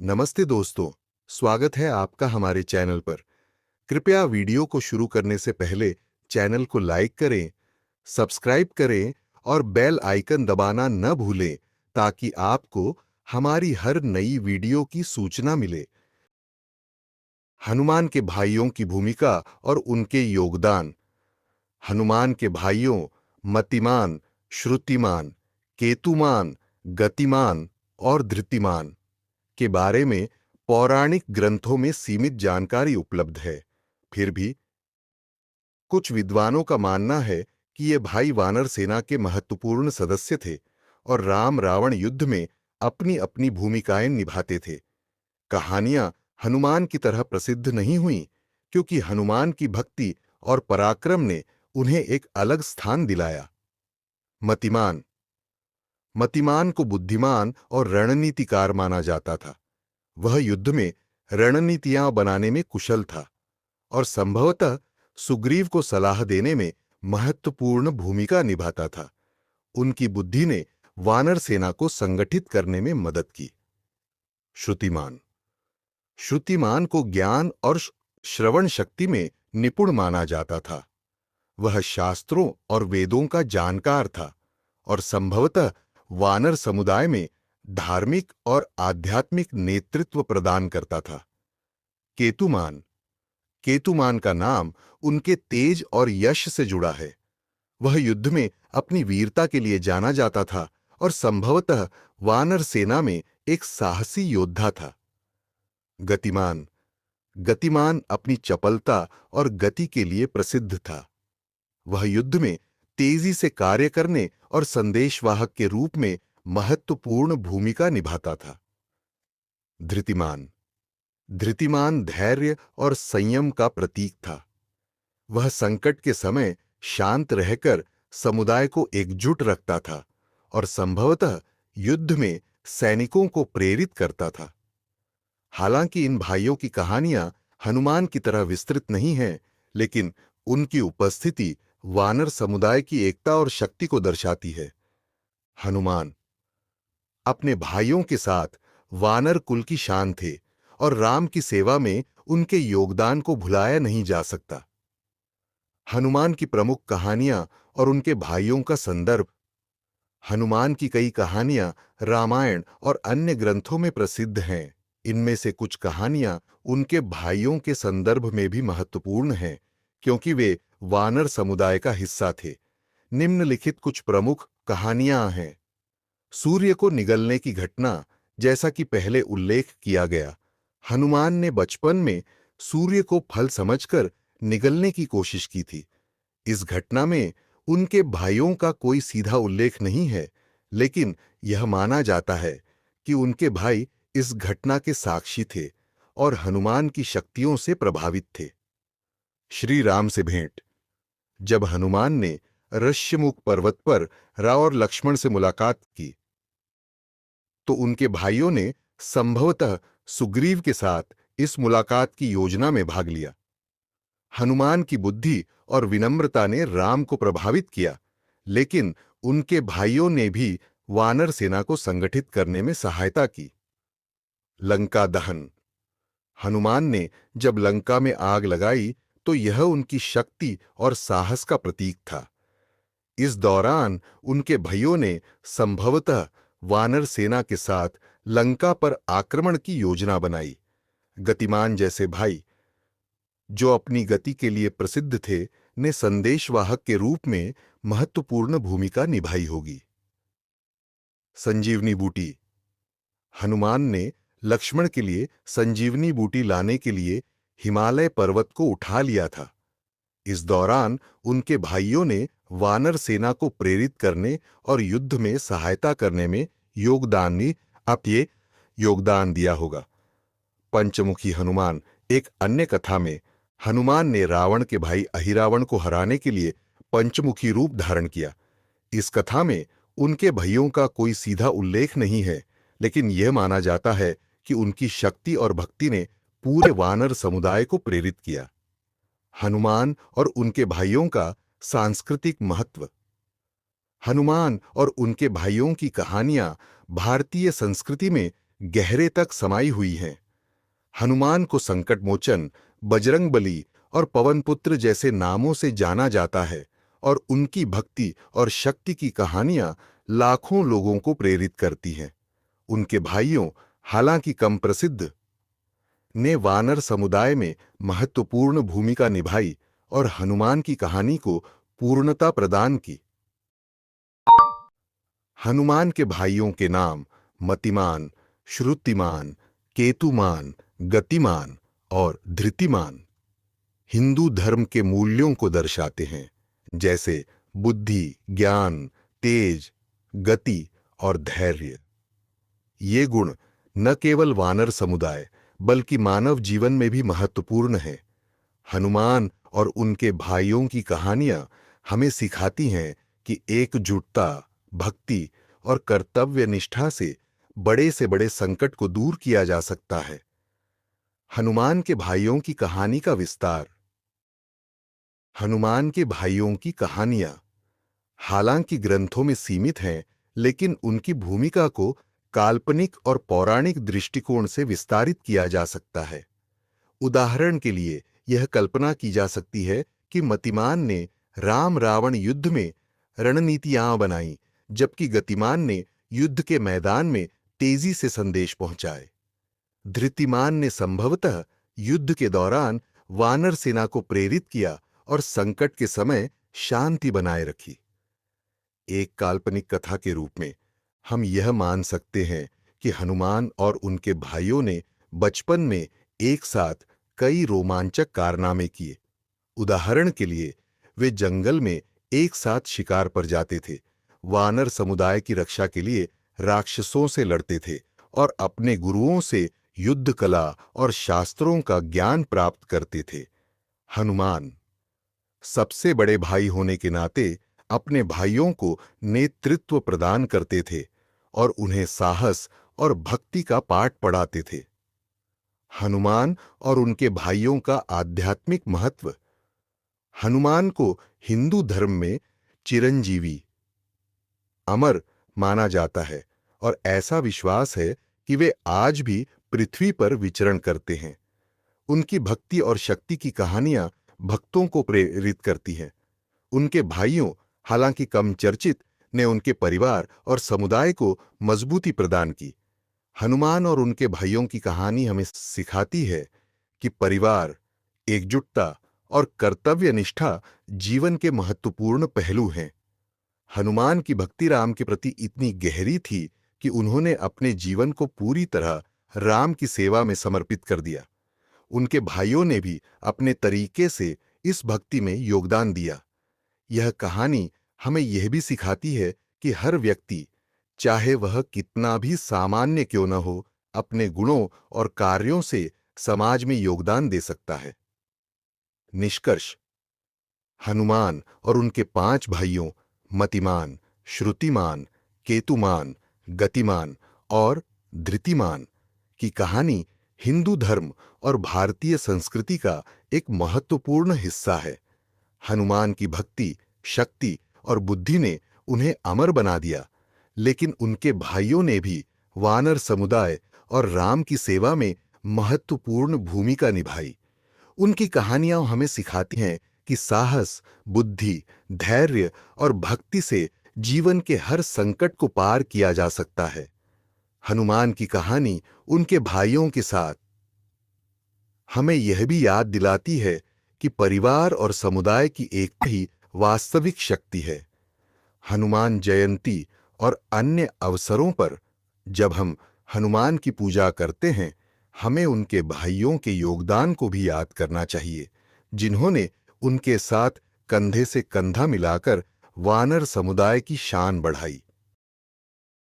नमस्ते दोस्तों, स्वागत है आपका हमारे चैनल पर। कृपया वीडियो को शुरू करने से पहले चैनल को लाइक करें, सब्सक्राइब करें और बेल आइकन दबाना न भूलें ताकि आपको हमारी हर नई वीडियो की सूचना मिले। हनुमान के भाइयों की भूमिका और उनके योगदान। हनुमान के भाइयों मतिमान, श्रुतिमान, केतुमान, गतिमान और धृतिमान के बारे में पौराणिक ग्रंथों में सीमित जानकारी उपलब्ध है। फिर भी कुछ विद्वानों का मानना है कि ये भाई वानर सेना के महत्वपूर्ण सदस्य थे और राम रावण युद्ध में अपनी अपनी भूमिकाएं निभाते थे। कहानियां हनुमान की तरह प्रसिद्ध नहीं हुईं क्योंकि हनुमान की भक्ति और पराक्रम ने उन्हें एक अलग स्थान दिलाया। मतिमान। मतिमान को बुद्धिमान और रणनीतिकार माना जाता था। वह युद्ध में रणनीतियां बनाने में कुशल था और संभवतः सुग्रीव को सलाह देने में महत्वपूर्ण भूमिका निभाता था। उनकी बुद्धि ने वानर सेना को संगठित करने में मदद की। श्रुतिमान। श्रुतिमान को ज्ञान और श्रवण शक्ति में निपुण माना जाता था। वह शास्त्रों और वेदों का जानकार था और संभवतः वानर समुदाय में धार्मिक और आध्यात्मिक नेतृत्व प्रदान करता था। केतुमान। केतुमान का नाम उनके तेज और यश से जुड़ा है। वह युद्ध में अपनी वीरता के लिए जाना जाता था और संभवतः वानर सेना में एक साहसी योद्धा था। गतिमान। गतिमान अपनी चपलता और गति के लिए प्रसिद्ध था। वह युद्ध में तेजी से कार्य करने और संदेशवाहक के रूप में महत्वपूर्ण भूमिका निभाता था। धृतिमान। धृतिमान धैर्य और संयम का प्रतीक था। वह संकट के समय शांत रहकर समुदाय को एकजुट रखता था और संभवतः युद्ध में सैनिकों को प्रेरित करता था। हालांकि इन भाइयों की कहानियां हनुमान की तरह विस्तृत नहीं हैं, लेकिन उनकी उपस्थिति वानर समुदाय की एकता और शक्ति को दर्शाती है। हनुमान अपने भाइयों के साथ वानर कुल की शान थे और राम की सेवा में उनके योगदान को भुलाया नहीं जा सकता। हनुमान की प्रमुख कहानियां और उनके भाइयों का संदर्भ। हनुमान की कई कहानियां रामायण और अन्य ग्रंथों में प्रसिद्ध हैं। इनमें से कुछ कहानियां उनके भाइयों के संदर्भ में भी महत्वपूर्ण हैं क्योंकि वे वानर समुदाय का हिस्सा थे। निम्नलिखित कुछ प्रमुख कहानियां हैं। सूर्य को निगलने की घटना। जैसा कि पहले उल्लेख किया गया, हनुमान ने बचपन में सूर्य को फल समझकर निगलने की कोशिश की थी। इस घटना में उनके भाइयों का कोई सीधा उल्लेख नहीं है, लेकिन यह माना जाता है कि उनके भाई इस घटना के साक्षी थे और हनुमान की शक्तियों से प्रभावित थे। श्री राम से भेंट। जब हनुमान ने ऋष्यमुख पर्वत पर राम और लक्ष्मण से मुलाकात की तो उनके भाइयों ने संभवतः सुग्रीव के साथ इस मुलाकात की योजना में भाग लिया। हनुमान की बुद्धि और विनम्रता ने राम को प्रभावित किया, लेकिन उनके भाइयों ने भी वानर सेना को संगठित करने में सहायता की। लंका दहन। हनुमान ने जब लंका में आग लगाई तो यह उनकी शक्ति और साहस का प्रतीक था। इस दौरान उनके भाइयों ने संभवतः वानर सेना के साथ लंका पर आक्रमण की योजना बनाई। गतिमान जैसे भाई, जो अपनी गति के लिए प्रसिद्ध थे, ने संदेशवाहक के रूप में महत्वपूर्ण भूमिका निभाई होगी। संजीवनी बूटी। हनुमान ने लक्ष्मण के लिए संजीवनी बूटी लाने के लिए हिमालय पर्वत को उठा लिया था। इस दौरान उनके भाइयों ने वानर सेना को प्रेरित करने और युद्ध में सहायता करने में योगदान दिया होगा। पंचमुखी हनुमान। एक अन्य कथा में हनुमान ने रावण के भाई अहिरावण को हराने के लिए पंचमुखी रूप धारण किया। इस कथा में उनके भाइयों का कोई सीधा उल्लेख नहीं है, लेकिन यह माना जाता है कि उनकी शक्ति और भक्ति ने पूरे वानर समुदाय को प्रेरित किया। हनुमान और उनके भाइयों का सांस्कृतिक महत्व। हनुमान और उनके भाइयों की कहानियां भारतीय संस्कृति में गहरे तक समाई हुई हैं। हनुमान को संकट मोचन, बजरंगबली और पवनपुत्र जैसे नामों से जाना जाता है और उनकी भक्ति और शक्ति की कहानियां लाखों लोगों को प्रेरित करती हैं। उनके भाइयों, हालांकि कम प्रसिद्ध, ने वानर समुदाय में महत्वपूर्ण भूमिका निभाई और हनुमान की कहानी को पूर्णता प्रदान की। हनुमान के भाइयों के नाम मतिमान, श्रुतिमान, केतुमान, गतिमान और धृतिमान हिंदू धर्म के मूल्यों को दर्शाते हैं, जैसे बुद्धि, ज्ञान, तेज, गति और धैर्य। ये गुण न केवल वानर समुदाय बल्कि मानव जीवन में भी महत्वपूर्ण हैं। हनुमान और उनके भाइयों की कहानियां हमें सिखाती हैं कि एकजुटता, भक्ति और कर्तव्य निष्ठा से बड़े संकट को दूर किया जा सकता है। हनुमान के भाइयों की कहानी का विस्तार। हनुमान के भाइयों की कहानियां हालांकि ग्रंथों में सीमित हैं, लेकिन उनकी भूमिका को काल्पनिक और पौराणिक दृष्टिकोण से विस्तारित किया जा सकता है। उदाहरण के लिए यह कल्पना की जा सकती है कि मतिमान ने राम रावण युद्ध में रणनीतियां बनाई, जबकि गतिमान ने युद्ध के मैदान में तेजी से संदेश पहुंचाए। धृतिमान ने संभवतः युद्ध के दौरान वानर सेना को प्रेरित किया और संकट के समय शांति बनाए रखी। एक काल्पनिक कथा के रूप में हम यह मान सकते हैं कि हनुमान और उनके भाइयों ने बचपन में एक साथ कई रोमांचक कारनामे किए। उदाहरण के लिए वे जंगल में एक साथ शिकार पर जाते थे, वानर समुदाय की रक्षा के लिए राक्षसों से लड़ते थे और अपने गुरुओं से युद्ध कला और शास्त्रों का ज्ञान प्राप्त करते थे। हनुमान सबसे बड़े भाई होने के नाते अपने भाइयों को नेतृत्व प्रदान करते थे और उन्हें साहस और भक्ति का पाठ पढ़ाते थे। हनुमान और उनके भाइयों का आध्यात्मिक महत्व। हनुमान को हिंदू धर्म में चिरंजीवी, अमर माना जाता है और ऐसा विश्वास है कि वे आज भी पृथ्वी पर विचरण करते हैं। उनकी भक्ति और शक्ति की कहानियां भक्तों को प्रेरित करती हैं। उनके भाइयों, हालांकि कम चर्चित, ने उनके परिवार और समुदाय को मजबूती प्रदान की। हनुमान और उनके भाइयों की कहानी हमें सिखाती है कि परिवार, एकजुटता और कर्तव्य निष्ठा जीवन के महत्वपूर्ण पहलू हैं। हनुमान की भक्ति राम के प्रति इतनी गहरी थी कि उन्होंने अपने जीवन को पूरी तरह राम की सेवा में समर्पित कर दिया। उनके भाइयों ने भी अपने तरीके से इस भक्ति में योगदान दिया। यह कहानी हमें यह भी सिखाती है कि हर व्यक्ति, चाहे वह कितना भी सामान्य क्यों न हो, अपने गुणों और कार्यों से समाज में योगदान दे सकता है। निष्कर्ष: हनुमान और उनके 5 भाइयों मतिमान, श्रुतिमान, केतुमान, गतिमान और धृतिमान की कहानी हिंदू धर्म और भारतीय संस्कृति का एक महत्वपूर्ण हिस्सा है। हनुमान की भक्ति, शक्ति और बुद्धि ने उन्हें अमर बना दिया, लेकिन उनके भाइयों ने भी वानर समुदाय और राम की सेवा में महत्वपूर्ण भूमिका निभाई। उनकी कहानियां हमें सिखाती हैं कि साहस, बुद्धि, धैर्य और भक्ति से जीवन के हर संकट को पार किया जा सकता है। हनुमान की कहानी उनके भाइयों के साथ हमें यह भी याद दिलाती है कि परिवार और समुदाय की एकता ही वास्तविक शक्ति है। हनुमान जयंती और अन्य अवसरों पर जब हम हनुमान की पूजा करते हैं, हमें उनके भाइयों के योगदान को भी याद करना चाहिए, जिन्होंने उनके साथ कंधे से कंधा मिलाकर वानर समुदाय की शान बढ़ाई।